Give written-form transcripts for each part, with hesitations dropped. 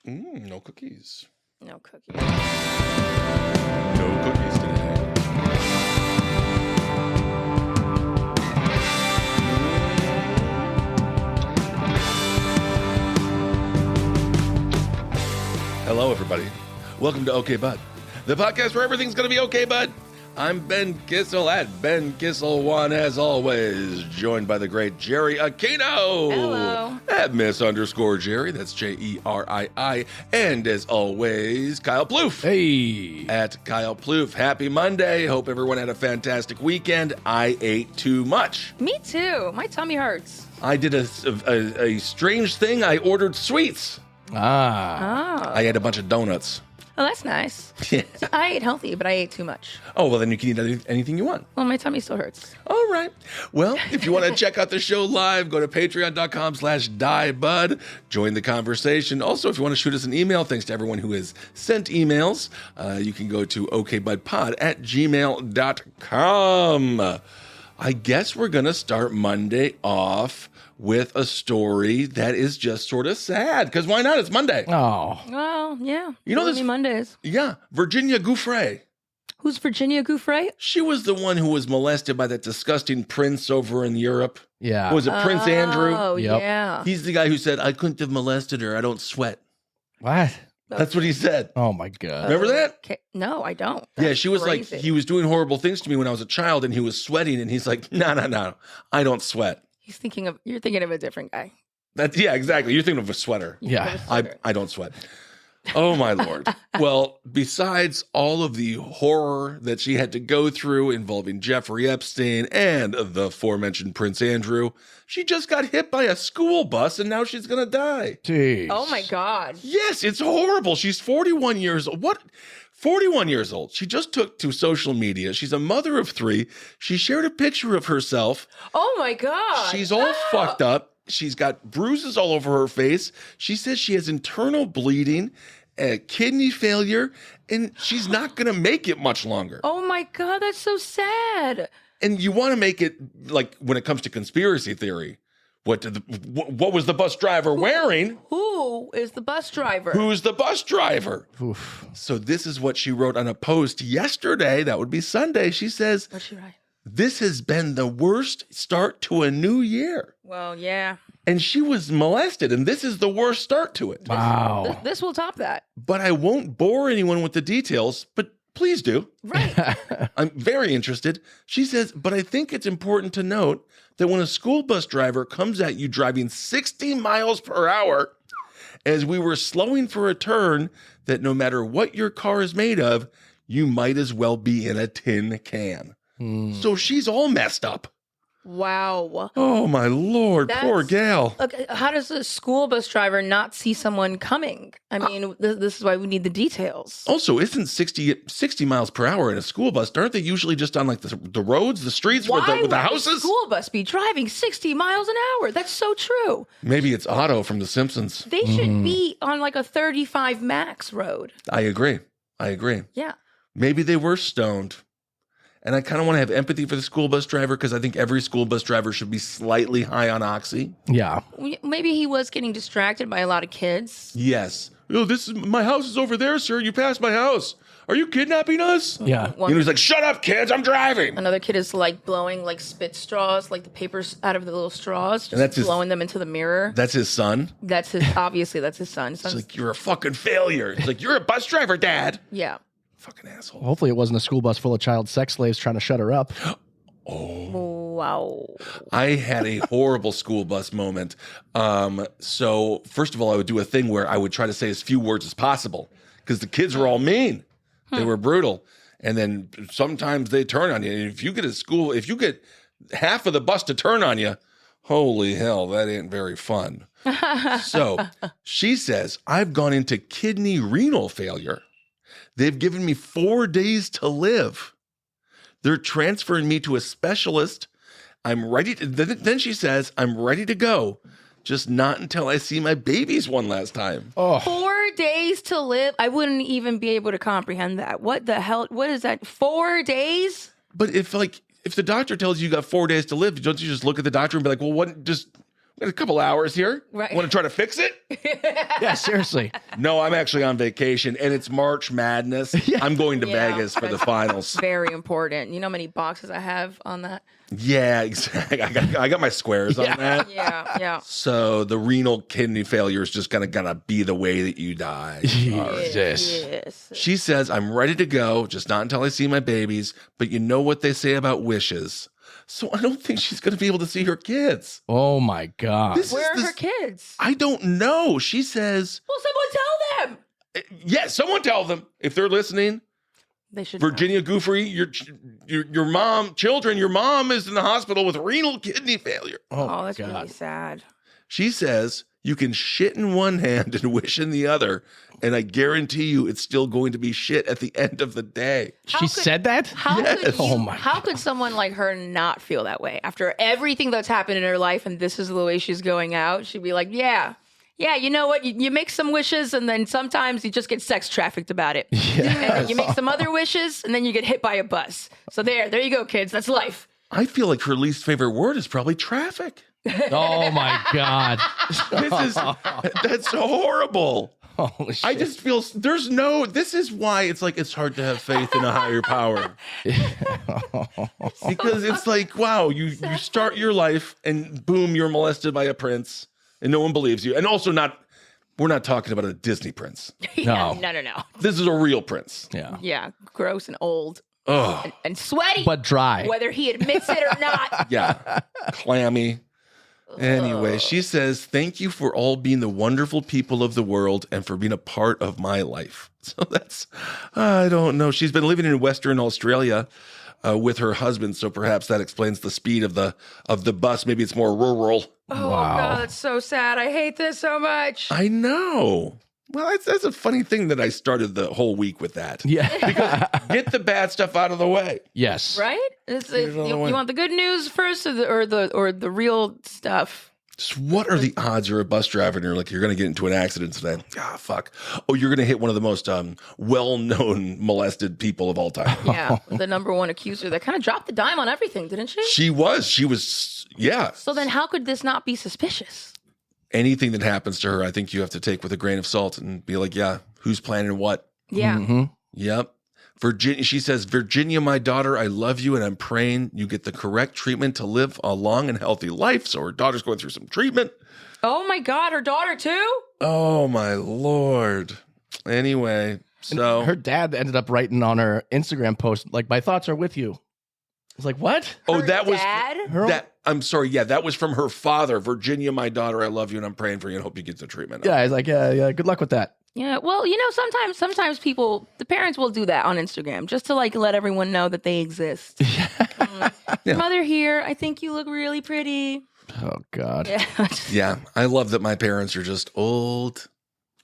No cookies. No cookies. No cookies today. Hello, everybody. Welcome to OK Bud, the podcast where everything's going to be okay, bud. I'm Ben Kissel at Ben Kissel1, as always, joined by the great Jerry Aquino. Hello. At Miss_Jerry, that's Jerii. And as always, Kyle Plouffe. Hey. At Kyle Plouffe. Happy Monday. Hope everyone had a fantastic weekend. I ate too much. Me too. My tummy hurts. I did a strange thing. I ordered sweets. Ah. I had a bunch of donuts. Oh, that's nice. Yeah. See, I ate healthy, but I ate too much. Oh, well, then you can eat anything you want. Well, my tummy still hurts. All right. Well, if you want to check out the show live, go to patreon.com/diebud. Join the conversation. Also, if you want to shoot us an email, thanks to everyone who has sent emails, you can go to okbudpod@gmail.com. I guess we're going to start Monday off with a story that is just sort of sad, because why not? It's Monday. Oh. Well, yeah. You know this- Mondays. Yeah, Virginia Giuffre. Who's Virginia Giuffre? She was the one who was molested by that disgusting prince over in Europe. Yeah. Was it Prince Andrew? Oh, Yep. yeah. He's the guy who said, I couldn't have molested her. I don't sweat. What? That's what he said. Oh my God. Remember that? Okay. No, I don't. Yeah, That's she was crazy. like, he was doing horrible things to me when I was a child, and he was sweating, and he's like, no, I don't sweat. You're thinking of a different guy. Yeah, exactly. You're thinking of a sweater. Yeah. I don't sweat. Oh, my Lord. Well, besides all of the horror that she had to go through involving Jeffrey Epstein and the aforementioned Prince Andrew, she just got hit by a school bus, and now she's going to die. Jeez. Oh, my God. Yes, it's horrible. She's 41 years old. What? 41 years old. She just took to social media. She's a mother of 3. She shared a picture of herself. Oh, my God. She's all fucked up. She's got bruises all over her face. She says she has internal bleeding, kidney failure, and she's not going to make it much longer. Oh, my God. That's so sad. And you want to make it like when it comes to conspiracy theory. What was the bus driver wearing? Who is the bus driver? Who's the bus driver? Oof. So this is what she wrote on a post yesterday. That would be Sunday. She says, What's she write? this has been the worst start to a new year. Well, yeah. And she was molested, and this is the worst start to it. Wow. This will top that. But I won't bore anyone with the details, but please do. Right. I'm very interested. She says, but I think it's important to note that when a school bus driver comes at you driving 60 miles per hour, as we were slowing for a turn, that no matter what your car is made of, you might as well be in a tin can. So she's all messed up. Wow. Oh, my Lord. Poor That's- gal. Okay, how does a school bus driver not see someone coming? I mean, this is why we need the details. Also, isn't 60 miles per hour in a school bus? Aren't they usually just on like the roads, the streets with Why the would a houses? school bus be driving 60 miles an hour? That's so true. Maybe it's Otto from The Simpsons. They should be on like a 35 max road. I agree. Yeah. Maybe they were stoned. And I kind of want to have empathy for the school bus driver because I think every school bus driver should be slightly high on oxy. Yeah. Maybe he was getting distracted by a lot of kids. Yes. Oh, my house is over there, sir. You passed my house. Are you kidnapping us? Yeah. You know, he's like, shut up, kids. I'm driving. Another kid is like blowing like spit straws, like the papers out of the little straws, And that's just blowing them into the mirror. That's his son. That's his, obviously, that's his son. It's like, you're a fucking failure. It's like, you're a bus driver, Dad. Yeah. Fucking asshole. Hopefully it wasn't a school bus full of child sex slaves trying to shut her up. Wow. I had a horrible school bus moment. So first of all, I would do a thing where I would try to say as few words as possible because the kids were all mean. They were brutal. And then sometimes they turn on you. And if you get half of the bus to turn on you, holy hell, that ain't very fun. So she says, I've gone into kidney renal failure. They've given me 4 days to live. They're transferring me to a specialist. I'm ready to, then she says, I'm ready to go. Just not until I see my babies one last time. Oh. 4 days to live. I wouldn't even be able to comprehend that. What the hell? What is that? 4 days? But if the doctor tells you got 4 days to live, don't you just look at the doctor and be like, well, We got a couple hours here. Right. Want to try to fix it? Yeah, seriously. No, I'm actually on vacation, and it's March Madness. I'm going to Yeah. Vegas for the finals. Very important. You know how many boxes I have on that? Yeah, exactly. I got my squares on that. Yeah. So the renal kidney failure is just gonna be the way that you die. Jesus. Yes. She says, I'm ready to go, just not until I see my babies. But you know what they say about wishes. So I don't think she's going to be able to see her kids. Oh my God. Where are her kids? I don't know. She says, Well, someone tell them. yeah, someone tell them if they're listening. They should. Virginia Giuffre, your mom, children, your mom is in the hospital with renal kidney failure. Oh, that's really sad. She says you can shit in one hand and wish in the other, and I guarantee you it's still going to be shit at the end of the day. She said that? How could someone like her not feel that way after everything that's happened in her life, and this is the way she's going out? She'd be like, yeah, you know what? You make some wishes, and then sometimes you just get sex trafficked about it. Yes. And then you make some other wishes, and then you get hit by a bus. So there you go, kids. That's life. I feel like her least favorite word is probably traffic. Oh my God. That's horrible. Holy shit. I just feel this is why it's like it's hard to have faith in a higher power. Because it's like, wow, you start your life and boom, you're molested by a prince and no one believes you. And also we're not talking about a Disney prince. No. This is a real prince. Yeah. Yeah, gross and old. Oh, And sweaty. But dry. Whether he admits it or not. yeah. Clammy. Anyway, she says, thank you for all being the wonderful people of the world and for being a part of my life. So that's, I don't know. She's been living in Western Australia with her husband. So perhaps that explains the speed of the bus. Maybe it's more rural. Oh, Wow. God, that's so sad. I hate this so much. I know. Well, that's a funny thing that I started the whole week with that. Yeah. Get the bad stuff out of the way. Yes. Right? You way. want the good news first or the real stuff? Just what are the odds you're a bus driver and you're going to get into an accident today? Ah, fuck. Oh, you're going to hit one of the most well-known molested people of all time. Yeah, the number one accuser that kind of dropped the dime on everything, didn't she? She was, yeah. So then how could this not be suspicious? Anything that happens to her, I think you have to take with a grain of salt and be like, yeah, who's planning what? Yeah. Mm-hmm. Yep. Virginia, she says, Virginia, my daughter, I love you and I'm praying you get the correct treatment to live a long and healthy life. So her daughter's going through some treatment. Oh my God, her daughter too? Oh my Lord. Anyway, so Her dad ended up writing on her Instagram post, like, my thoughts are with you. It's like, what? oh, Her that was dad? Her- I'm sorry. Yeah, that was from her father. Virginia, my daughter, I love you and I'm praying for you and hope you get the treatment. Yeah, he's like, yeah, good luck with that. Yeah, well, you know, sometimes the parents will do that on Instagram just to like let everyone know that they exist. Yeah. Mother here, I think you look really pretty. Oh, God. Yeah. Yeah, I love that my parents are just old.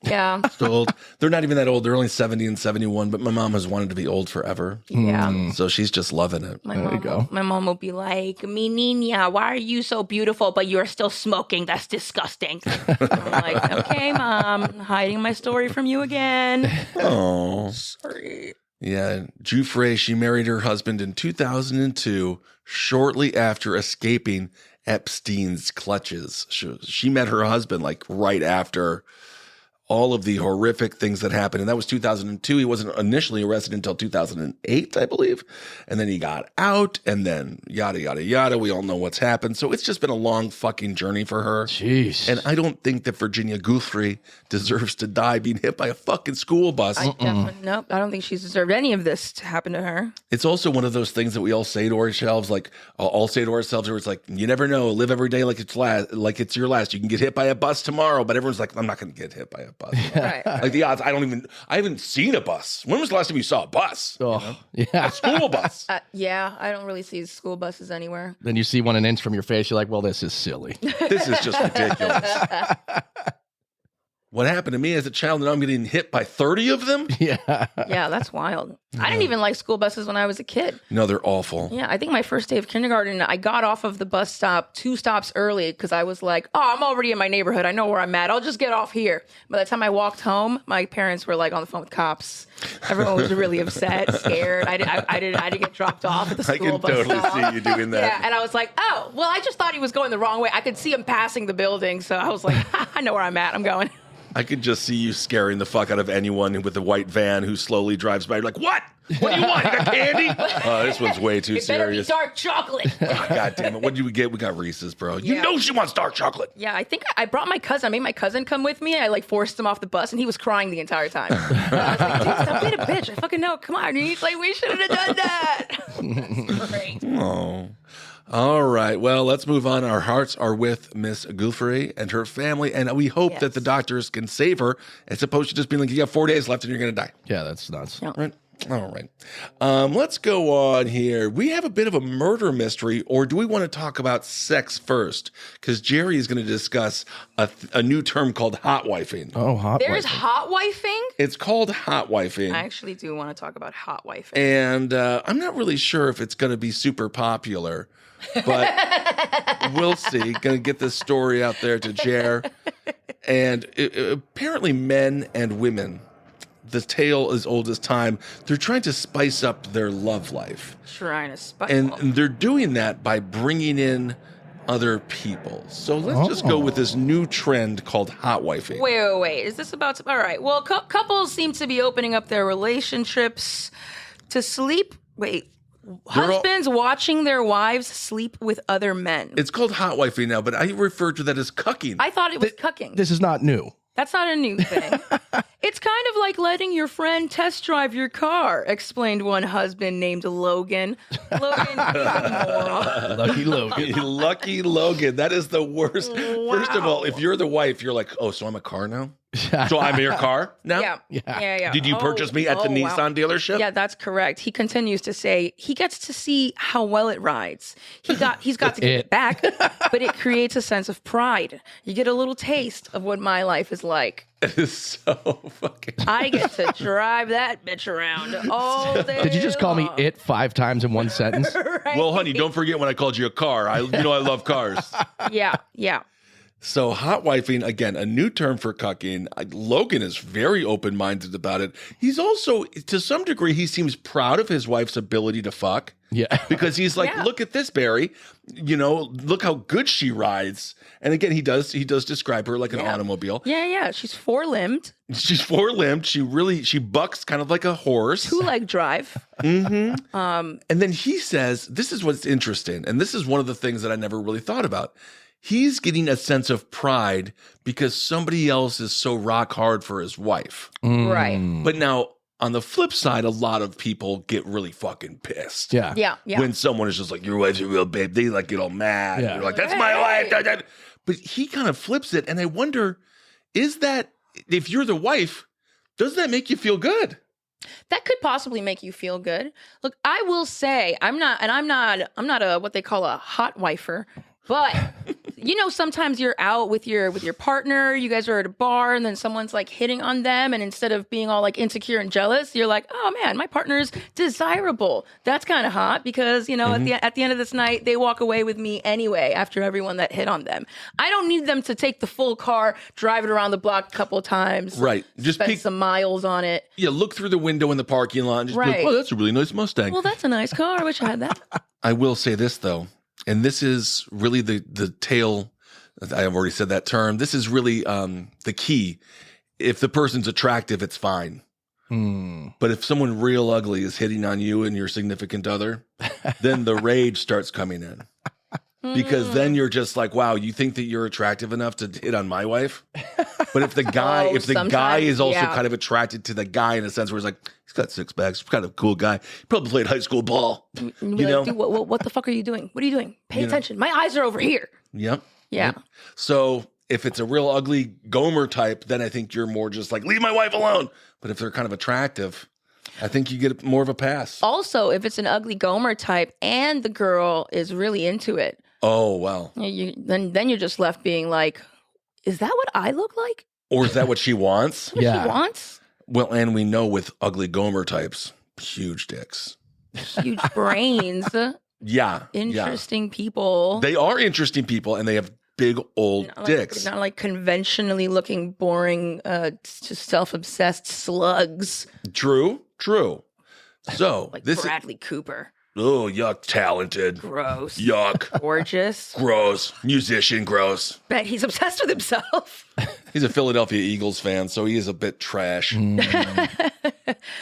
Yeah. Just old. They're not even that old. They're only 70 and 71, but my mom has wanted to be old forever. Yeah. So she's just loving it. My mom will be like, "Mi niña, why are you so beautiful, but you're still smoking? That's disgusting." I'm like, "Okay, mom, I'm hiding my story from you again." Oh. Sorry. Yeah. Giuffre, she married her husband in 2002, shortly after escaping Epstein's clutches. She met her husband like right after all of the horrific things that happened. And that was 2002. He wasn't initially arrested until 2008, I believe. And then he got out and then yada, yada, yada. We all know what's happened. So it's just been a long fucking journey for her. Jeez. And I don't think that Virginia Giuffre deserves to die being hit by a fucking school bus. Nope, I don't think she's deserved any of this to happen to her. It's also one of those things that we all say to ourselves, like all say to ourselves, where it's like, you never know, live every day like it's your last. You can get hit by a bus tomorrow, but everyone's like, I'm not going to get hit by a bus. Right. Like the odds, I haven't seen a bus. When was the last time you saw a bus? Oh, yeah. A school bus. Yeah, I don't really see school buses anywhere. Then you see one an inch from your face. You're like, well, this is silly. This is just ridiculous. what happened to me as a child, and now I'm getting hit by 30 of them? Yeah. Yeah, that's wild. I didn't even like school buses when I was a kid. No, they're awful. Yeah, I think my first day of kindergarten, I got off of the bus stop 2 stops early because I was like, oh, I'm already in my neighborhood. I know where I'm at. I'll just get off here. By the time I walked home, my parents were like on the phone with cops. Everyone was really upset, scared. I didn't get dropped off at the I school can bus totally stop. see you doing that. Yeah, and I was like, oh, well, I just thought he was going the wrong way. I could see him passing the building, so I was like, I know where I'm at. I'm going. I could just see you scaring the fuck out of anyone with a white van who slowly drives by. You're like, what? What do you want? You got candy? This one's way too It better be serious. dark chocolate. Oh, God damn it. What did we get? We got Reese's, bro. You Yeah. know she wants dark chocolate. Yeah, I think I brought my cousin. I made my cousin come with me. I like forced him off the bus, and he was crying the entire time. And I was like, dude, stop being a bitch. I fucking know. Come on. He's like, we shouldn't have done that. Great. Oh. All right. Well, let's move on. Our hearts are with Miss Giuffre and her family, and we hope that the doctors can save her as opposed to just being like, you got 4 days left and you're going to die. Yeah, that's nuts. Yeah. Right. All right. Let's go on here. We have a bit of a murder mystery, or do we want to talk about sex first? Because Jerry is going to discuss a new term called hot wifing. Oh, hot. There's wifing. hot wifing. It's called hot wifing. I actually do want to talk about hot wifing. And I'm not really sure if it's going to be super popular, but we'll see. Going to get this story out there to Jer. And apparently men and women, the tale as old as time, they're trying to spice up their love life. Trying to spice. And they're doing that by bringing in other people. So let's just go with this new trend called hot wifing. Wait. Is this about to... All right. Well, couples seem to be opening up their relationships to sleep. Wait. Husbands watching their wives sleep with other men. It's called hot wifing now, but I refer to that as cucking. I thought it was cucking. This is not new. That's not a new thing. It's kind of like letting your friend test drive your car, explained one husband named Logan. Logan, you moron. Lucky Logan. Lucky Logan. That is the worst. First of all, if you're the wife, you're like, oh, so I'm a car now? So I'm your car now? Yeah. Did you purchase me at the Nissan dealership? Yeah, that's correct. He continues to say he gets to see how well it rides. He's got to get it back, but it creates a sense of pride. You get a little taste of what my life is like. It is so fucking... I get to drive that bitch around all day. Did you just call me it 5 times in one sentence? Right? Well, honey, don't forget when I called you a car. I love cars. Yeah. So hot wifing, again, a new term for cucking. Logan is very open-minded about it. He's also, to some degree, he seems proud of his wife's ability to fuck. Yeah. Because he's like, look at this, Barry. Look how good she rides. And again, he does describe her like an automobile. Yeah. She's 4-limbed. She's 4-limbed. She bucks kind of like a horse. 2-leg drive. Mm-hmm. And then he says, this is what's interesting. And this is one of the things that I never really thought about. He's getting a sense of pride because somebody else is so rock hard for his wife. Right. But now, on the flip side, a lot of people get really fucking pissed. Yeah. When someone is just like, your wife's a real babe, they like get all mad. Yeah. You're like, that's my wife. But he kind of flips it. And I wonder, is that, if you're the wife, does that make you feel good? That could possibly make you feel good. Look, I will say, I'm not a what they call a hot wifer, but sometimes you're out with your partner, you guys are at a bar, and then someone's like hitting on them, and instead of being all like insecure and jealous, you're like, oh man, my partner's desirable. That's kind of hot because at the end of this night, they walk away with me anyway after everyone that hit on them. I don't need them to take the full car, drive it around the block a couple of times, right? Just spend some miles on it. Yeah, look through the window in the parking lot and just be like, oh, that's a really nice Mustang. Well, that's a nice car. I wish I had that. I will say this though. And this is really the tale. I've already said that term. This is really the key. If the person's attractive, it's fine. But if someone real ugly is hitting on you and your significant other, then the rage starts coming in. Because then you're just like, wow, you think that you're attractive enough to hit on my wife? But if the guy, guy is also kind of attracted to the guy in a sense where he's like, he's got 6 packs, he's kind of a cool guy. He probably played high school ball. Dude, what the fuck are you doing? What are you doing? Pay attention. My eyes are over here. Yep. Yeah. Yep. So if it's a real ugly Gomer type, then I think you're more just like, leave my wife alone. But if they're kind of attractive, I think you get more of a pass. Also, if it's an ugly Gomer type and the girl is really into it. Oh, well. Then you're just left being like, is that what I look like? Or is that what she wants? What Yeah. he wants? Well, and we know with ugly Gomer types, huge dicks. Huge brains. Yeah. Interesting people. They are interesting people, and they have big old dicks. Not like conventionally looking, boring, just self-obsessed slugs. True. So Like this Bradley Cooper. oh, yuck, talented. Gross. Yuck. Gorgeous. Gross. Musician, gross. Bet he's obsessed with himself. He's a Philadelphia Eagles fan, so he is a bit trash.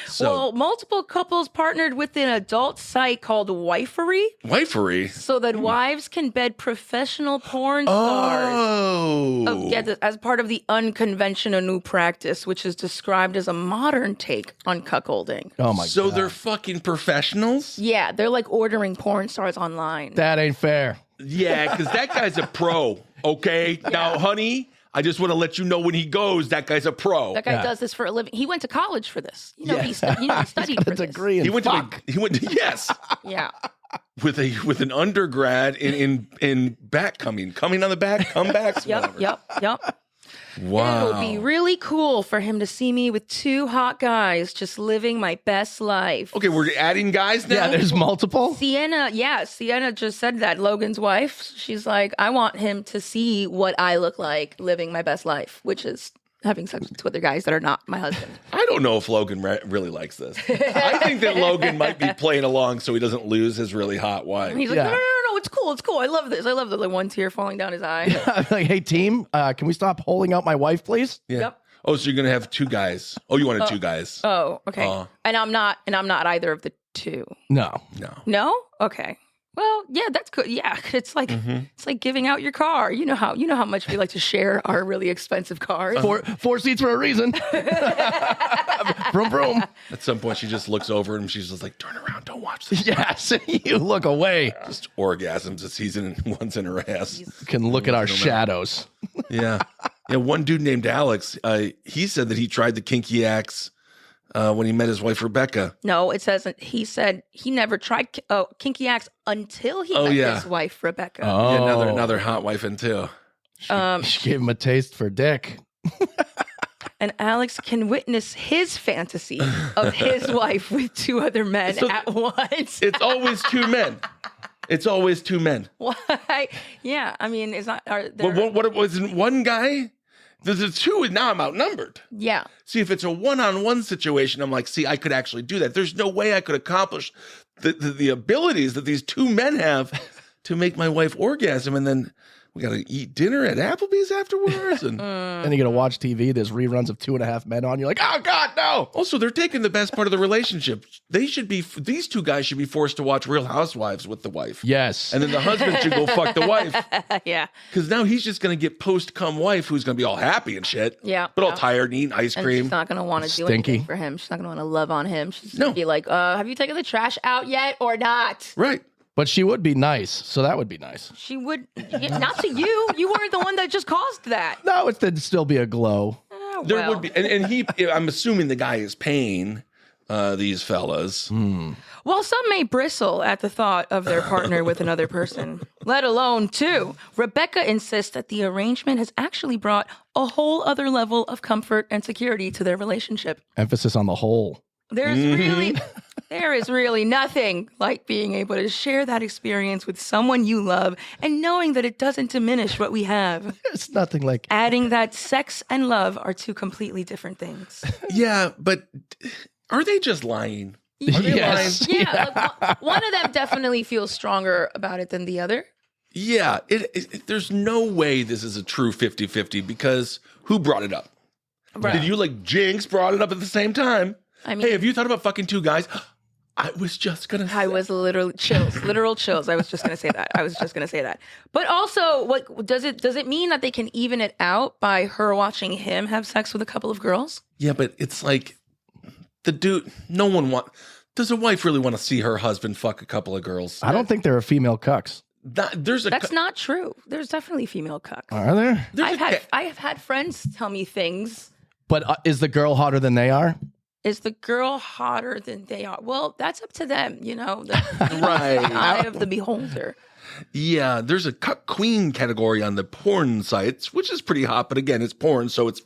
So, Well, multiple couples partnered with an adult site called Wifery wifery. so that wives can bed professional porn stars. Oh. Get this, as part of the unconventional new practice, which is described as a modern take on cuckolding. Oh my So god. they're fucking professionals? Yeah, they're like ordering porn stars online. That ain't fair. Yeah, because that guy's a pro, okay? Now, honey, I just want to let you know when he goes, that guy's a pro. That guy Yeah. does this for a living. He went to college for this. You know, Yeah. he studied for A this. degree in He went fuck. yes, Yeah. with an undergrad in back coming on the back, comebacks. Yep. Wow. It would be really cool for him to see me with two hot guys just living my best life. Okay, we're adding guys now. Yeah, there's multiple. Sienna just said that. Logan's wife. She's like, I want him to see what I look like living my best life, which is having sex with other guys that are not my husband. I don't know if Logan really likes this. I think that Logan might be playing along so he doesn't lose his really hot wife. He's like, Yeah. no, it's cool. I love this. I love the like, one tear falling down his eye. I'm like, hey team, can we stop holding out my wife, please? Yeah. Yep. Oh, so you're gonna have two guys? Oh, you wanted two guys? Oh, okay. And I'm not either of the two. No. No. No? Okay. Well, yeah, that's good. Yeah, it's like giving out your car. You know how much we like to share our really expensive cars. Four seats for a reason. Vroom vroom. At some point, she just looks over and she's just like, "Turn around, don't watch this." Yes, you look away. Just orgasms as he's once in her ass. You can look at our shadows. Yeah. One dude named Alex. He said that he tried the kinky acts when he met his wife Rebecca. No, it says he said he never tried kinky acts until he met his wife Rebecca. Oh, Yeah, another hot wife in too. She gave him a taste for dick. And Alex can witness his fantasy of his wife with two other men at once. It's always two men. It's always two men. Why? Yeah, I mean, it's not. What was one guy? There's a two, and now I'm outnumbered. Yeah. See, if it's a one-on-one situation, I'm like, see, I could actually do that. There's no way I could accomplish the abilities that these two men have to make my wife orgasm, and then we got to eat dinner at Applebee's afterwards. And Then you got to watch TV. There's reruns of 2.5 Men on. You're like, oh God, no. also, they're taking the best part of the relationship. These two guys should be forced to watch Real Housewives with the wife. Yes. And then the husband should go fuck the wife. Yeah. Because now he's just going to get post-cum wife who's going to be all happy and shit. Yeah. But all tired and eating ice And cream. she's not going to want to do Stinky. anything for him. She's not going to want to love on him. She's going No. to be like, have you taken the trash out yet or not? Right. But she would be nice, so that would be nice. She would, not to you. You weren't the one that just caused that. No, it'd still be a glow. Oh, There well. would be. And he, I'm assuming the guy is paying these fellas. Well, some may bristle at the thought of their partner with another person, let alone two. Rebecca insists that the arrangement has actually brought a whole other level of comfort and security to their relationship. Emphasis on the whole. There is really nothing like being able to share that experience with someone you love and knowing that it doesn't diminish what we have. It's nothing like. Adding that sex and love are two completely different things. Yeah, but are they just lying? Are they Yes. lying? Yeah, like, one of them definitely feels stronger about it than the other. Yeah. There's no way this is a true 50-50 because who brought it up? Right. Did you like Jinx brought it up at the same time? I mean, Hey, have you thought about fucking two guys? I was just going to say. I was literal chills. I was just going to say that. But also, what does it mean that they can even it out by her watching him have sex with a couple of girls? Yeah, but it's like the dude, does a wife really want to see her husband fuck a couple of girls? I don't think there are female cucks. That's not true. There's definitely female cucks. Are there? I have had friends tell me things. But is the girl hotter than they are? Is the girl hotter than they are? Well, that's up to them, you know. Right. The eye of the beholder. Yeah, there's a cuck queen category on the porn sites, which is pretty hot, but again, it's porn, so it's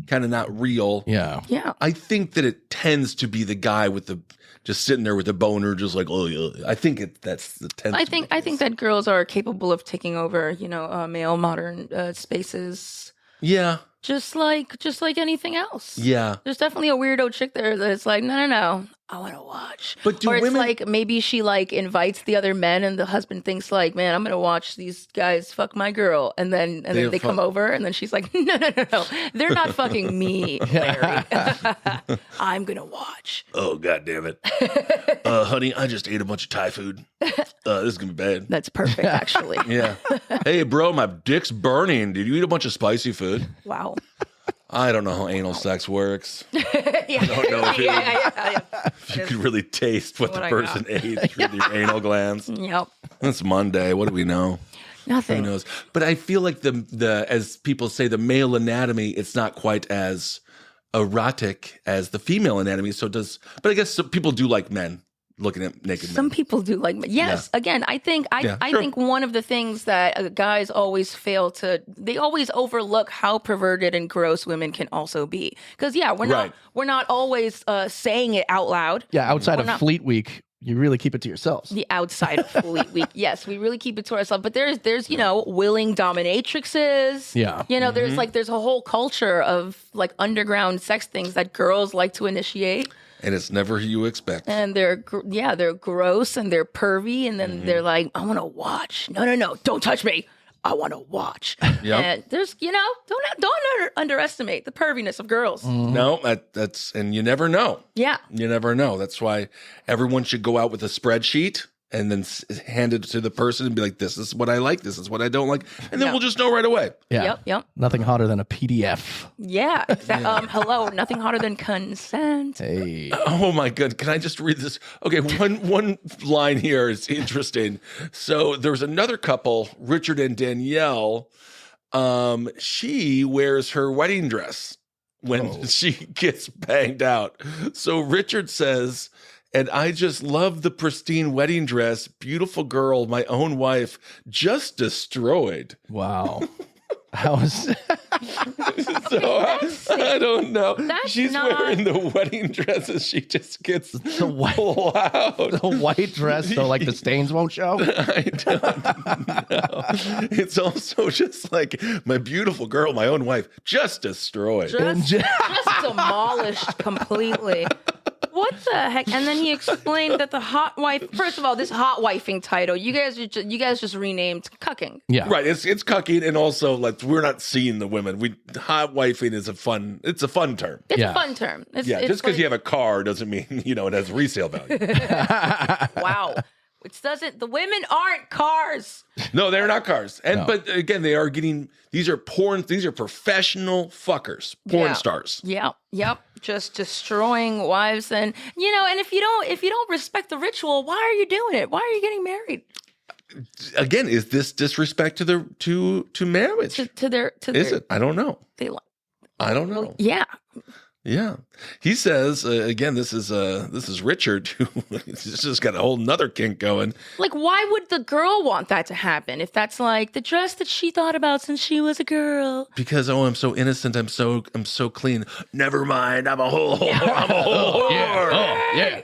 kind of not real. Yeah. Yeah. I think that it tends to be the guy with the just sitting there with the boner, just like, oh yeah. I think that's the tendency. I think that girls are capable of taking over, you know, male modern spaces. Yeah. Just like anything else. Yeah. There's definitely a weirdo chick there that's like, no. I want to watch. But do or it's women like maybe she like invites the other men and the husband thinks like, man, I'm going to watch these guys fuck my girl. And then they come over and then she's like, no. They're not fucking me, Larry. I'm going to watch. Oh, God damn it. Honey, I just ate a bunch of Thai food. This is going to be bad. That's perfect, actually. Yeah. Hey, bro, my dick's burning. Did you eat a bunch of spicy food? Wow. I don't know how anal sex works. Yeah. I don't know if, Yeah. if you could really taste what the I person ate through your anal glands. Yep. It's Monday. What do we know? Nothing. Who knows? But I feel like the as people say, the male anatomy, it's not quite as erotic as the female anatomy. But I guess some people do like men looking at naked Some men. people do like, yes. Yeah. Again, I think Sure. think one of the things that guys always fail to, they always overlook how perverted and gross women can also be. Because we're not always saying it out loud. Yeah, outside of Fleet Week, you really keep it to yourselves. The outside of Fleet Week, yes, we really keep it to ourselves. But there's willing dominatrixes. Yeah, there's a whole culture of like underground sex things that girls like to initiate. And it's never who you expect. And they're gross and they're pervy. And then they're like, I want to watch. No, don't touch me. I want to watch. Yep. And there's, don't underestimate the perviness of girls. No, that's, and you never know. Yeah. You never know. That's why everyone should go out with a spreadsheet and then hand it to the person and be like, this is what I like. This is what I don't like. And then we'll just know right away. Yeah. Yep. Nothing hotter than a PDF. Yeah. Hello. Nothing hotter than consent. Hey. Oh my God. Can I just read this? Okay. One line here is interesting. So there was another couple, Richard and Danielle. She wears her wedding dress when she gets banged out. So Richard says, and I just love the pristine wedding dress. Beautiful girl, my own wife, just destroyed. Wow. How is I don't know. That's She's wearing the wedding dress and she just gets the white, loud. The white dress so like the stains won't show? I don't know. It's also just like my beautiful girl, my own wife, just destroyed. Just demolished completely. What the heck? And then he explained that the hot wife. First of all, this hot wifing title, you guys just renamed cucking. Yeah, right. It's cucking, and also like we're not seeing the women. Hot wifing is a fun term. It's a fun term. It's just because you have a car doesn't mean it has resale value. Wow. Which doesn't. The women aren't cars. No, they're not cars. But again, they are getting. These are professional fuckers, porn stars. Yeah. Yep. Just destroying wives, and and if you don't respect the ritual, why are you doing it? Why are you getting married? Again, is this disrespect to marriage? Is it? I don't know. I don't know. Yeah. Yeah. He says, again, this is Richard, who has just got a whole nother kink going. Like, why would the girl want that to happen if that's like the dress that she thought about since she was a girl? Because, I'm so innocent. I'm so clean. Never mind. I'm a whole whore. Yeah.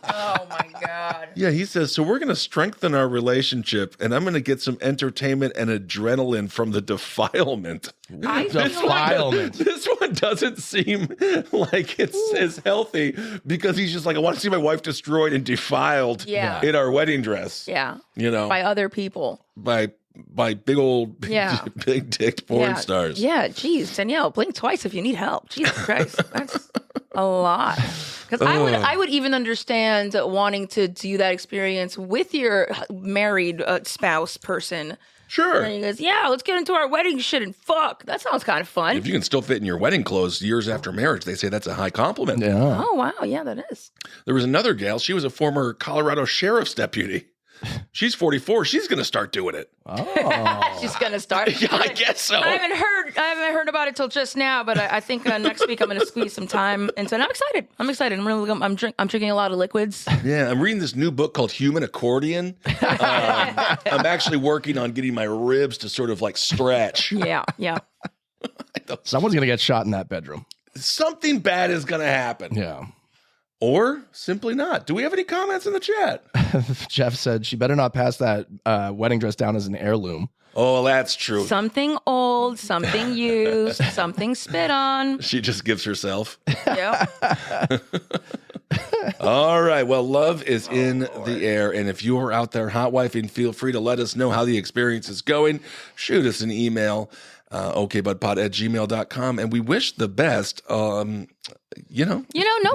Oh, my God. Yeah, he says, so we're going to strengthen our relationship, and I'm going to get some entertainment and adrenaline from the defilement. This one doesn't seem like it's as healthy because he's just like, I want to see my wife destroyed and defiled in our wedding dress. Yeah. By other people. By big old, big dick porn stars. Yeah, geez, Danielle, blink twice if you need help. Jesus Christ, that's a lot. Because I would even understand wanting to do that experience with your married spouse person. Sure. And he goes, yeah, let's get into our wedding shit and fuck. That sounds kind of fun. If you can still fit in your wedding clothes years after marriage, they say that's a high compliment. Yeah. Oh, wow. Yeah, that is. There was another gal. She was a former Colorado sheriff's deputy. She's 44. She's going to start doing it. Oh. She's gonna start. Yeah, I guess so. I haven't heard about it till just now, but I think next week I'm gonna squeeze some time into. And I'm excited. I'm drinking a lot of liquids. Yeah, I'm reading this new book called Human Accordion. I'm actually working on getting my ribs to sort of like stretch. Yeah. Someone's going to get shot in that bedroom. Something bad is going to happen. Yeah. Or simply not. Do we have any comments in the chat? Jeff said she better not pass that wedding dress down as an heirloom. Oh, that's true. Something old, something used, something spit on. She just gives herself. Yep. All right. Well, love is in the air. And if you are out there hot wifing, feel free to let us know how the experience is going. Shoot us an email, okbudpod@gmail.com. And we wish the best. No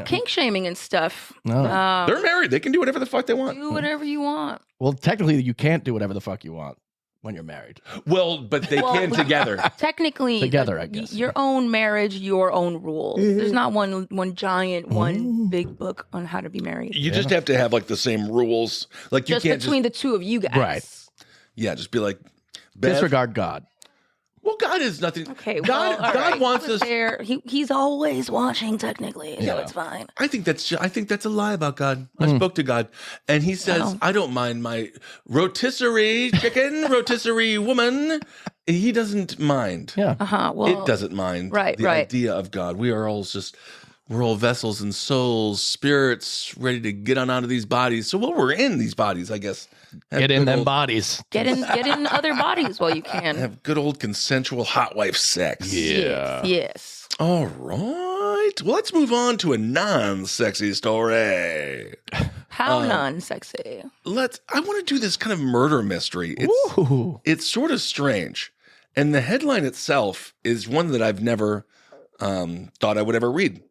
kink shaming and stuff. No. They're married. They can do whatever the fuck they want. Do whatever you want. Well, technically, you can't do whatever the fuck you want when you're married. Well, but they can together. Technically, Together, I guess. Your own marriage, your own rules. There's not one big book on how to be married. You just have to have like the same rules. Like you Just can't between the two of you guys. Right. Yeah, just be like, Bev, Disregard God. well, God is nothing. Okay, God, well, all God right. wants He was us. there. He's always watching, technically, so it's fine. I think that's a lie about God. I spoke to God, and He says, Oh. "I don't mind my rotisserie chicken, rotisserie woman." He doesn't mind. Yeah. Well, It doesn't mind. right, the right. idea of God. We're all vessels and souls, spirits ready to get on out of these bodies. So while we're in these bodies, I guess Get in them bodies. Get in other bodies while you can. have good old consensual hot wife sex. Yes. All right. Well, let's move on to a non-sexy story. How non-sexy? I want to do this kind of murder mystery. Ooh. It's sort of strange. And the headline itself is one that I've never thought I would ever read.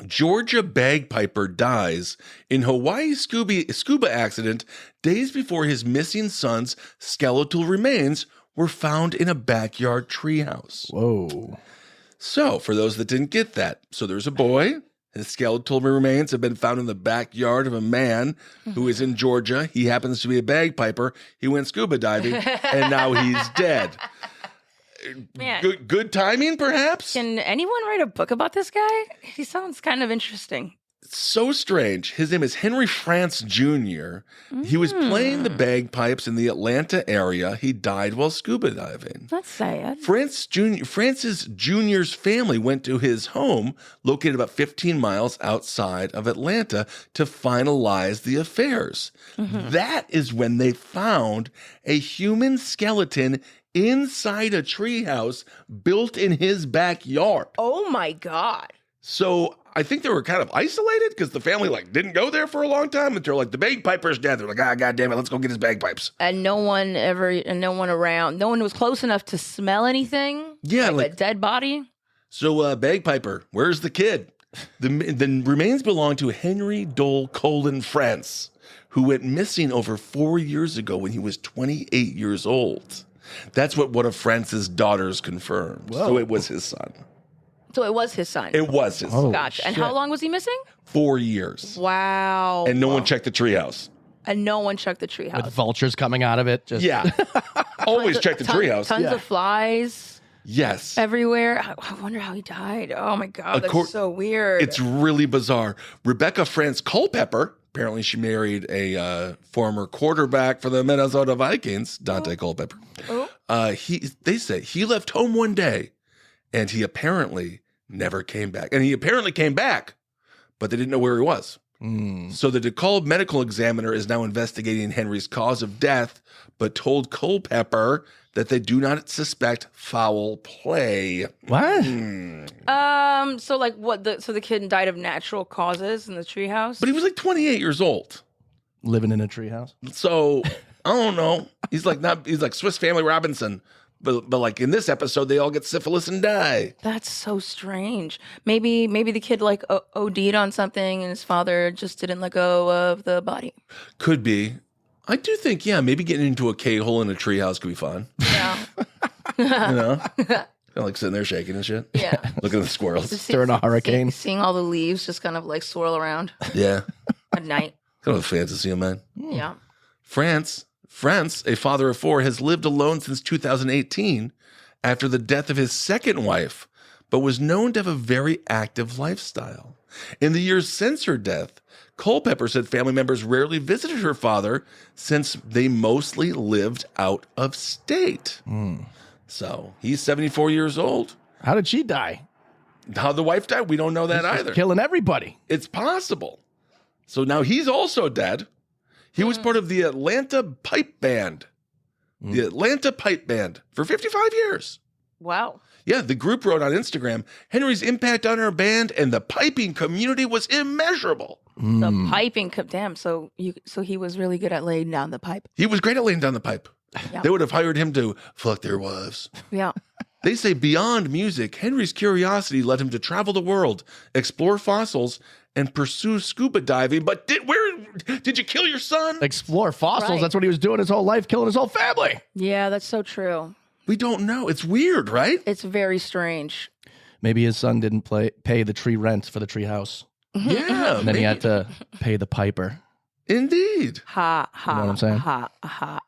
Georgia bagpiper dies in Hawaii scuba accident days before his missing son's skeletal remains were found in a backyard treehouse. Whoa. So, for those that didn't get that, so there's a boy. His skeletal remains have been found in the backyard of a man who is in Georgia. He happens to be a bagpiper. He went scuba diving, and now he's dead. Man. Good timing, perhaps? Can anyone write a book about this guy? He sounds kind of interesting. So strange. His name is Henry France Jr. He was playing the bagpipes in the Atlanta area. He died while scuba diving. That's sad. Francis Jr.'s family went to his home, located about 15 miles outside of Atlanta, to finalize the affairs. That is when they found a human skeleton inside a treehouse built in his backyard. Oh my God. So I think they were kind of isolated because the family didn't go there for a long time until the bagpiper's dead. They're like, God damn it, let's go get his bagpipes. And no one around. No one was close enough to smell anything. Yeah, like a dead body. So bagpiper, where's the kid? The remains belong to Henry Dole Colin France, who went missing over 4 years ago when he was 28 years old. That's what one of France's daughters confirmed. Whoa. So it was his son. So it was his son. It was his son. Gotcha. And how long was he missing? 4 years. Wow. And no one checked the treehouse. And no one checked the treehouse. With vultures coming out of it. Just Yeah. Always check the treehouse. Tons of flies Yes. everywhere. I wonder how he died. Oh my God, that's so weird. It's really bizarre. Rebecca France Culpepper, apparently she married a former quarterback for the Minnesota Vikings, Dante Culpepper. They say he left home one day and he apparently never came back. And he apparently came back, but they didn't know where he was. So the DeKalb medical examiner is now investigating Henry's cause of death, but told Culpepper that they do not suspect foul play. What? So the kid died of natural causes in the treehouse. But he was 28 years old. Living in a treehouse. So I don't know. He's like Swiss Family Robinson. But in this episode, they all get syphilis and die. That's so strange. Maybe the kid OD'd on something and his father just didn't let go of the body. Could be. I do think, maybe getting into a K-hole in a treehouse could be fun. Yeah. Kind of sitting there shaking and shit. Yeah. Looking at the squirrels. During a hurricane. Seeing all the leaves just kind of swirl around Yeah. at night. Kind of a fantasy of mine. Yeah. France, a father of 4, has lived alone since 2018 after the death of his second wife, but was known to have a very active lifestyle. In the years since her death, Culpepper said family members rarely visited her father since they mostly lived out of state. So he's 74 years old. How did she die? How the wife died, we don't know that either. Killing everybody. It's possible. So now he's also dead. He was part of the Atlanta Pipe Band. The Atlanta Pipe Band for 55 years. Wow. Yeah, the group wrote on Instagram, Henry's impact on our band and the piping community was immeasurable. The piping, damn. So he was really good at laying down the pipe. He was great at laying down the pipe. Yeah. They would have hired him to fuck their wives. Yeah. They say beyond music, Henry's curiosity led him to travel the world, explore fossils, and pursue scuba diving. But did you kill your son? Explore fossils. Right. That's what he was doing his whole life, killing his whole family. Yeah, that's so true. We don't know. It's weird, right? It's very strange. Maybe his son didn't pay the tree rent for the tree house. Yeah. And then he had to pay the piper. Indeed. Ha, ha, You know what I'm saying? ha, ha.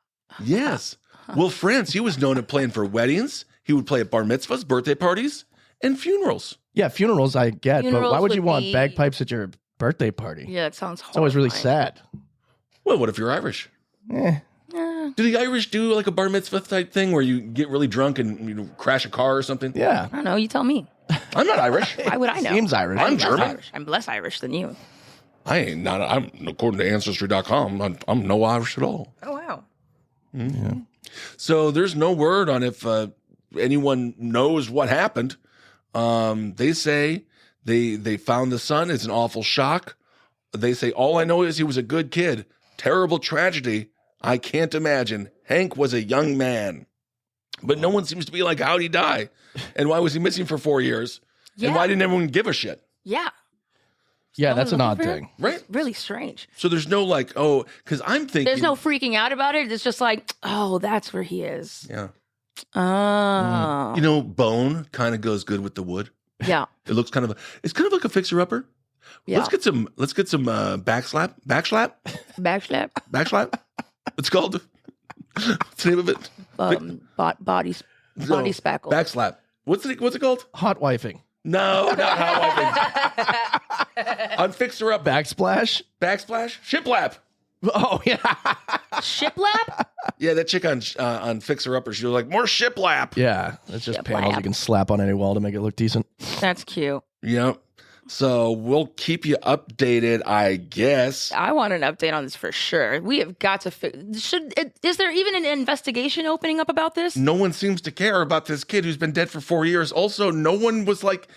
Yes. Well, France, he was known at playing for weddings. He would play at bar mitzvahs, birthday parties, and funerals. Yeah, funerals I get, but why Funerals would you would want be- bagpipes at your birthday party? Yeah, it sounds horrifying. It's always really sad. Well, what if you're Irish? Eh. Do the Irish do like a bar mitzvah type thing where you get really drunk and crash a car or something? Yeah. I don't know. You tell me. I'm not Irish. Why would I know? Seems Irish. I'm less German. Irish. I'm less Irish than you. I ain't not. I'm according to Ancestry.com. I'm no Irish at all. Oh, wow. So there's no word on if anyone knows what happened. They say they found the son. It's an awful shock. They say all I know is he was a good kid. Terrible tragedy. I can't imagine. Hank was a young man, but no one seems to be like, how'd he die, and why was he missing for 4 years, and why didn't everyone give a shit? Yeah. Yeah, that's an looking odd for him? thing. Right. It's really strange. So there's no like, oh, because I'm thinking There's no freaking out about it. It's just like, oh, that's where he is. Yeah. Oh. You know, bone kind of goes good with the wood. Yeah. It looks it's kind of like a fixer upper. Yeah. Let's get some backslap. It's called. What's the name of it? Body spackle. Backslap. What's it called? Hot wifing. No, not hot wiping. On fixer up. Backsplash? Backsplash. Shiplap. Oh, yeah. Shiplap? Yeah, that chick on fixer upper. She was like, more shiplap. Yeah. It's just Shiplap. panels you can slap on any wall to make it look decent. That's cute. Yep. So we'll keep you updated, I guess. I want an update on this for sure. We have got to is there even an investigation opening up about this? No one seems to care about this kid who's been dead for 4 years. Also, no one was like,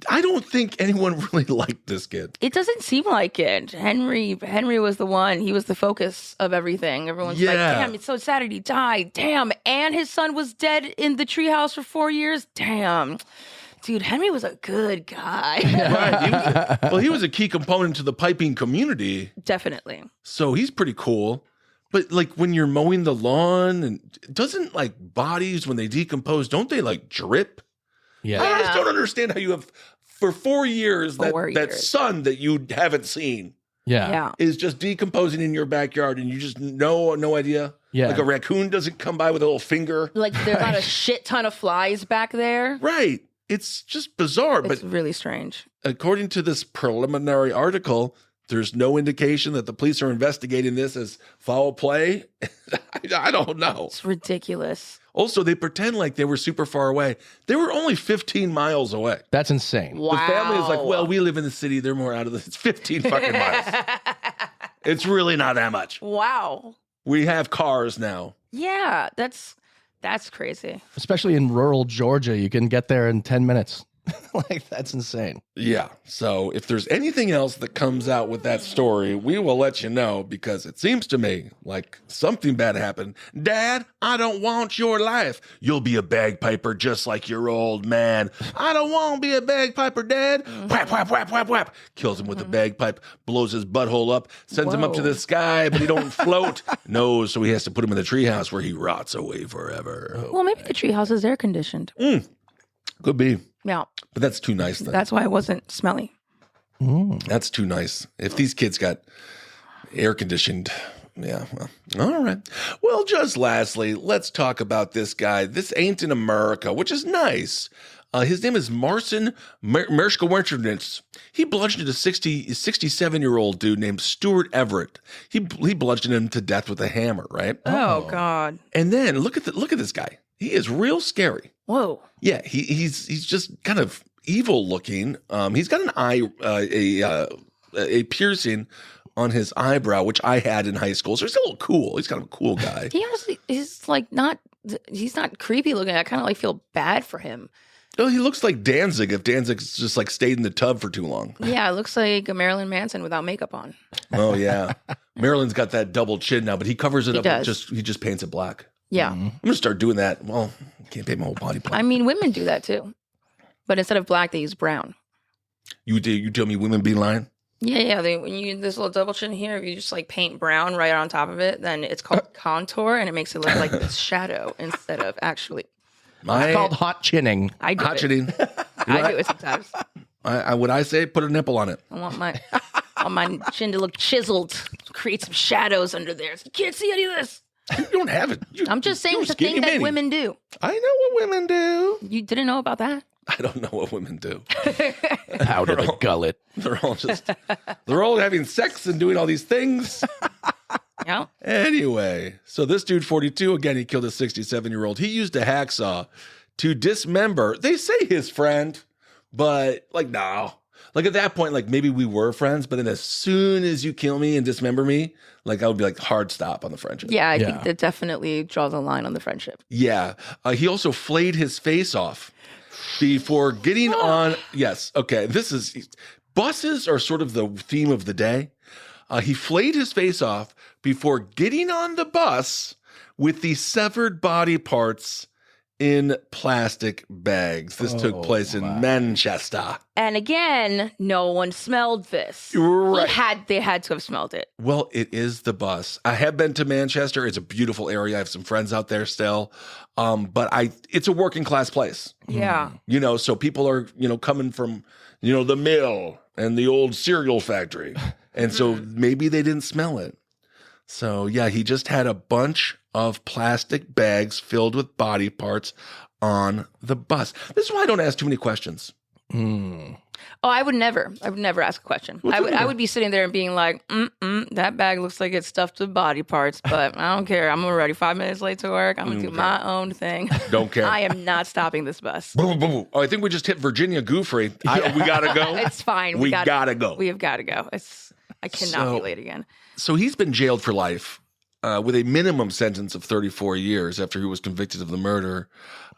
I don't think anyone really liked this kid. It doesn't seem like it. Henry was the one. He was the focus of everything. Everyone's like, Yeah. damn, it's so sad he died. Damn. And his son was dead in the treehouse for 4 years. Damn. Dude, Henry was a good guy. Right. He was a key component to the piping community. Definitely. So he's pretty cool. But like when you're mowing the lawn, and doesn't like bodies when they decompose, don't they like drip? Yeah. I just don't understand how you have for 4 years that 4 that years. son that you haven't seen Yeah. Yeah. is just decomposing in your backyard, and you just no idea. Yeah. Like a raccoon doesn't come by with a little finger. Like there's not a shit ton of flies back there. Right. It's just bizarre. It's But really strange. according to this preliminary article, there's no indication that the police are investigating this as foul play. I don't know. It's ridiculous. Also, they pretend like they were super far away. They were only 15 miles away. That's insane. Wow. The family is like, well, we live in the city. They're more out of this. It's 15 fucking miles. It's really not that much. Wow. We have cars now. Yeah, that's crazy. Especially in rural Georgia, you can get there in 10 minutes. Like, that's insane. Yeah. So if there's anything else that comes out with that story, we will let you know, because it seems to me like something bad happened. Dad, I don't want your life. You'll be a bagpiper just like your old man. I don't want to be a bagpiper, Dad. Whap, whap, whap, whap, whap. Kills him with a bagpipe, blows his butthole up, sends him up to Whoa. the sky, but he don't float. No, so he has to put him in the treehouse where he rots away forever. Well, maybe the treehouse is air conditioned. Could be. Yeah, But that's too nice then. that's why it wasn't smelly. That's too nice. If these kids got air conditioned Yeah. Well, all right. Well, just lastly, let's talk about this guy. This ain't in America, which is nice. His name is Marcin Mershkowitz. He bludgeoned a 67-year-old dude named Stuart Everett. He bludgeoned him to death with a hammer, right? Oh God. And then look at this guy. He is real scary. Whoa. Yeah, he's just kind of evil looking. He's got an eye a piercing on his eyebrow, which I had in high school. So he's a little cool. He's kind of a cool guy. He's like not. He's not creepy looking. I kind of like feel bad for him. Oh, he looks like Danzig if Danzig's just like stayed in the tub for too long. Yeah, it looks like a Marilyn Manson without makeup on. Oh yeah, Marilyn's got that double chin now, but he covers it up. Does. He just paints it black. Yeah, I'm gonna start doing that. Well, I can't paint my whole body black. I mean, women do that too, but instead of black, they use brown. You tell me women be lying? Yeah. When you this little double chin here, if you just like paint brown right on top of it, then it's called contour, and it makes it look like this shadow instead of actually. It's called hot chinning. I do hot it. chinning. I do it sometimes. I say put a nipple on it. I want my chin to look chiseled, create some shadows under there, so you can't see any of this. You don't have it. I'm just saying it's a thing that women do. I know what women do. You didn't know about that? I don't know what women do. Out of the gullet. They're all having sex and doing all these things. Yeah. Anyway, so this dude, 42, again, he killed a 67-year-old. He used a hacksaw to dismember, they say his friend, but like, no. Like at that point, like maybe we were friends, but then as soon as you kill me and dismember me, like I would be like hard stop on the friendship. Yeah, I think that definitely draws a line on the friendship. Yeah. He also flayed his face off before getting on. Yes. Okay. Buses are sort of the theme of the day. He flayed his face off before getting on the bus with the severed body parts in plastic bags. This took place in Manchester. And again, no one smelled this. Right. They had to have smelled it. Well, it is the bus. I have been to Manchester. It's a beautiful area. I have some friends out there still. But it's a working class place. Yeah. So people are, coming from, the mill and the old cereal factory. And so maybe they didn't smell it. So yeah, he just had a bunch of plastic bags filled with body parts on the bus. This is why I don't ask too many questions. Oh, I would never ask a question. I would be sitting there and being like, that bag looks like it's stuffed with body parts, but I don't care. I'm already 5 minutes late to work. I'm going to do my own thing. Don't care. I am not stopping this bus. Boom, boom, boom. Oh, I think we just hit Virginia Giuffre. We got to go. It's fine. We got to go. We have got to go. I cannot be late again. So he's been jailed for life with a minimum sentence of 34 years after he was convicted of the murder.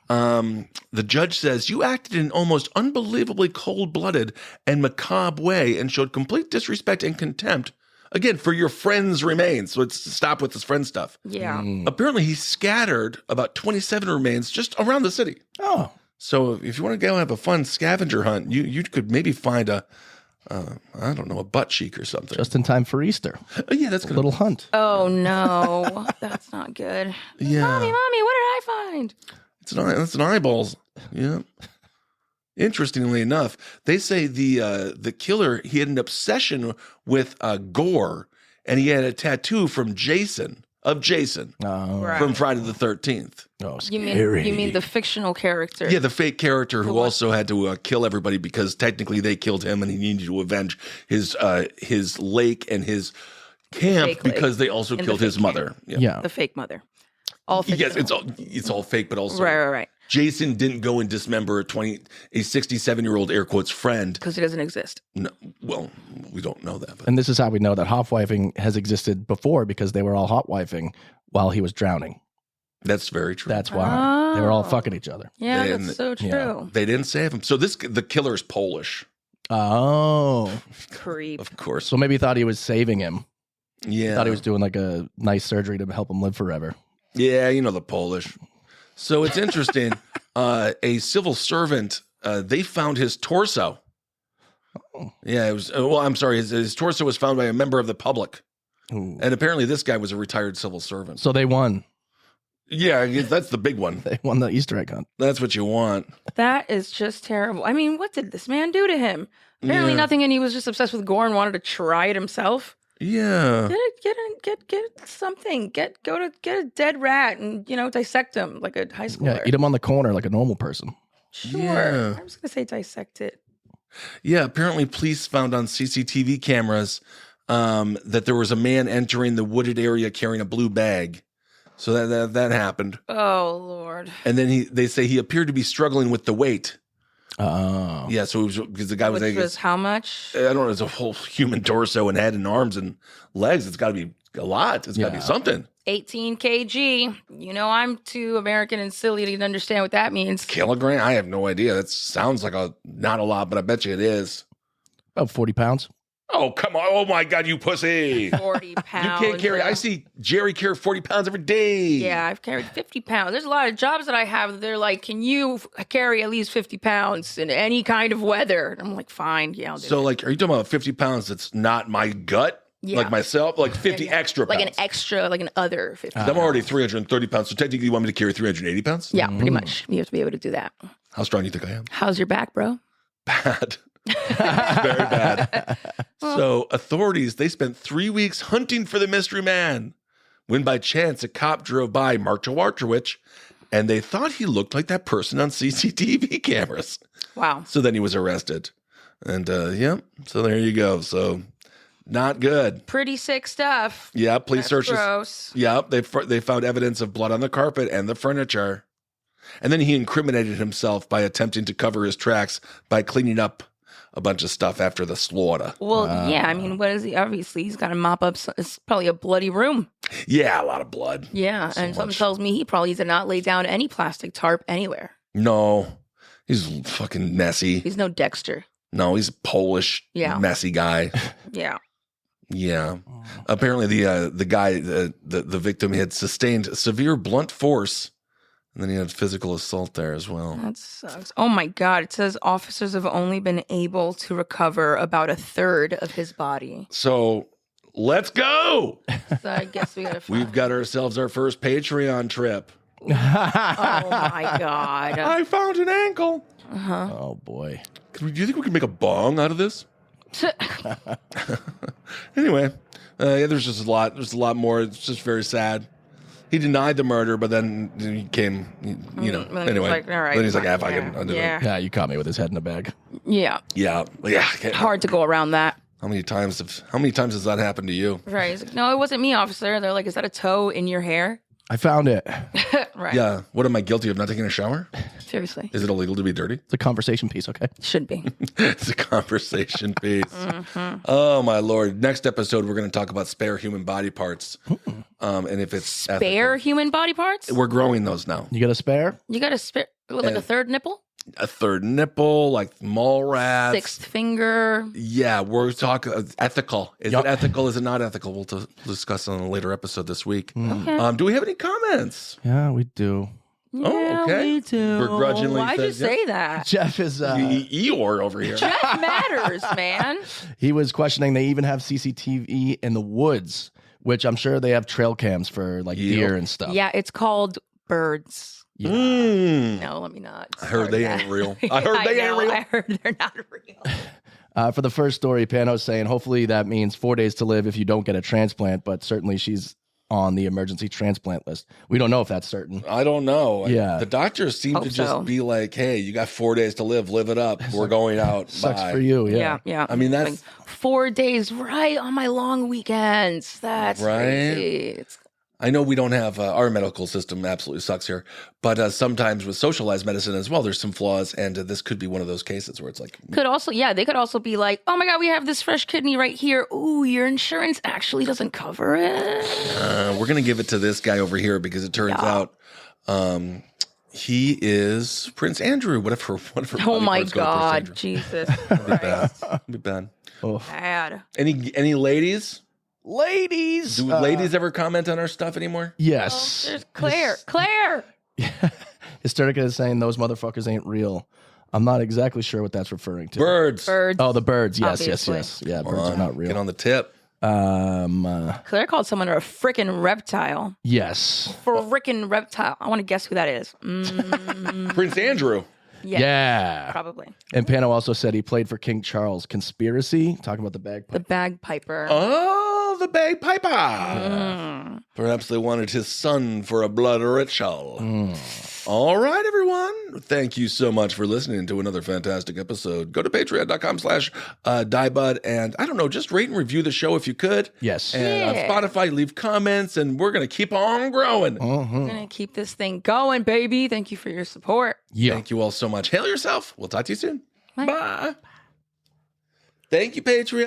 The judge says, you acted in an almost unbelievably cold-blooded and macabre way and showed complete disrespect and contempt, again, for your friend's remains. So it's stop with this friend stuff. Yeah. Apparently, he scattered about 27 remains just around the city. Oh. So if you want to go have a fun scavenger hunt, you could maybe find a butt cheek or something. Just in time for Easter. Yeah, that's a little hunt. Oh, no. That's not good. Yeah. Mommy, what did I find? It's an eyeballs. Yeah. Interestingly enough, they say the killer, he had an obsession with gore, and he had a tattoo from Jason from Friday the 13th. Oh, scary. You mean the fictional character? Yeah, the fake character who also had to kill everybody because technically they killed him and he needed to avenge his lake and his camp because they also killed his mother. Yeah. The fake mother. All fictional. Yes, it's all fake, but also right. Jason didn't go and dismember a 67-year-old air quotes friend because he doesn't exist. No, well, we don't know that. But. And this is how we know that hotwifing has existed before because they were all hotwifing while he was drowning. That's very true. That's why they were all fucking each other. Yeah, that's so true. Yeah. They didn't save him. So the killer is Polish. Oh, creep. Of course. So maybe he thought he was saving him. Yeah, thought he was doing like a nice surgery to help him live forever. Yeah, the Polish. So it's interesting. A civil servant, they found his torso. Oh. Yeah, it was. Well, I'm sorry. His torso was found by a member of the public, and apparently this guy was a retired civil servant. So they won. Yeah, that's the big one. They won the Easter egg hunt. That's what you want. That is just terrible. I mean, what did this man do to him? Apparently nothing, and he was just obsessed with gore and wanted to try it himself. Yeah. Get something. Get a dead rat and dissect him like a high schooler. Yeah, eat them on the corner like a normal person. Sure. Yeah. I was gonna say dissect it. Yeah, apparently police found on CCTV cameras that there was a man entering the wooded area carrying a blue bag. So that happened. Oh Lord. And then they say he appeared to be struggling with the weight. Oh. Yeah, so it was because the guy was Which like, was how much? I don't know, it's a whole human torso and head and arms and legs. It's got to be a lot. It's got to be something. 18 kg. I'm too American and silly to understand what that means. Kilogram? I have no idea. That sounds like not a lot, but I bet you it is. About 40 pounds. Oh, come on. Oh, my God, you pussy. 40 pounds. You can't carry. I see Jerry carry 40 pounds every day. Yeah, I've carried 50 pounds. There's a lot of jobs that I have. They're like, can you carry at least 50 pounds in any kind of weather? And I'm like, fine. Yeah, I'll do it. Like, are you talking about 50 pounds that's not my gut? Yeah. Like myself? Like 50 extra pounds? Like an extra, like an other 50 I'm already 330 pounds. So technically, you want me to carry 380 pounds? Yeah, pretty much. You have to be able to do that. How strong do you think I am? How's your back, bro? Bad. Very bad. So authorities, they spent 3 weeks hunting for the mystery man. When by chance a cop drove by Mark Jawartowicz, and they thought he looked like that person on CCTV cameras. Wow. So then he was arrested. And so there you go. So not good. Pretty sick stuff. Yeah, police searches. Gross. Yeah, they found evidence of blood on the carpet and the furniture. And then he incriminated himself by attempting to cover his tracks by cleaning up a bunch of stuff after the slaughter. Well, yeah, I mean, what is he? Obviously, he's got to mop up. It's probably a bloody room. Yeah, a lot of blood. Yeah, So and something much. tells me he probably did not lay down any plastic tarp anywhere. No, he's fucking messy. He's no Dexter. No, he's a Polish, messy guy. Yeah. Yeah. Apparently, the guy, the victim, had sustained severe blunt force, and then he had physical assault there as well. That sucks. Oh my God. It says officers have only been able to recover about a third of his body. So let's go. So I guess we gotta We've got ourselves our first Patreon trip. Oh my God. I found an ankle. Uh-huh. Oh, boy. Do you think we can make a bong out of this? Anyway, there's just a lot. There's a lot more. It's just very sad. He denied the murder, but then he came, Then anyway. he's like, all right, then he's like, fine, I'll do it. Yeah, you caught me with his head in a bag. Yeah. Yeah. Hard to go around that. How many times has that happened to you? Right. He's like, no, it wasn't me, officer. They're like, is that a toe in your hair? I found it. Right. Yeah. What am I guilty of? Not taking a shower? Seriously. Is it illegal to be dirty? It's a conversation piece, okay? Should be. It's a conversation piece. Oh my Lord! Next episode, we're going to talk about spare human body parts, and if it's Spare human body parts? We're growing those now. You got a spare? You got a spare, like a third nipple? A third nipple, like mole rats. Sixth finger? Yeah, we're talking ethical. Is Yup. it ethical? Is it not ethical? We'll discuss on a later episode this week. Okay. Do we have any comments? Yeah, we do. Yeah, okay. we do. Begrudgingly Why'd you says yes. say that? Jeff is, Eeyore over here. Jeff matters, man. he was questioning they even have CCTV in the woods, which I'm sure they have trail cams for like deer and stuff. Yeah, it's called birds. Yeah. No, let me not. I heard start they that. ain't real. I heard they ain't real. I heard they're not real. For the first story, Pano's saying hopefully that means 4 days to live if you don't get a transplant, but certainly she's on the emergency transplant list. We don't know if that's certain. I don't know. Yeah. The doctors seem Hope to just so. be like, hey, you got 4 days to live it up. We're going out. Sucks Bye. for you, Yeah, yeah. I mean, that's Like 4 days right on my long weekends. That's Right? crazy. It's I know we don't have our medical system absolutely sucks here, but sometimes with socialized medicine as well, there's some flaws, and this could be one of those cases where it's like, could also, yeah, they could also be like, oh my God, we have this fresh kidney right here. Ooh, your insurance actually doesn't cover it. we're going to give it to this guy over here because it turns out he is Prince Andrew. Whatever. Oh my God, Jesus Christ. Be bad. Oh. Bad. Any ladies? Ladies! Do ladies ever comment on our stuff anymore? Yes. There's Claire. Claire. Hysterica is saying those motherfuckers ain't real. I'm not exactly sure what that's referring to. Birds. Birds. Oh, the birds. Yes, Obviously. yes. Yeah, Come birds on, are not real. Get on the tip. Claire called someone a frickin' reptile. Yes. Frickin' reptile. I want to guess who that is. Prince Andrew. Yeah. Probably. And Pano also said he played for King Charles. Conspiracy? Talking about the bagpipe. The bagpiper. Oh, a bagpiper. Perhaps they wanted his son for a blood ritual. All right, everyone. Thank you so much for listening to another fantastic episode. Go to patreon.com/diebud and I don't know, just rate and review the show if you could. Yes. And on Spotify, leave comments and we're going to keep on growing. We're going to keep this thing going, baby. Thank you for your support. Yeah. Thank you all so much. Hail yourself. We'll talk to you soon. Bye. Bye. Thank you, Patreon.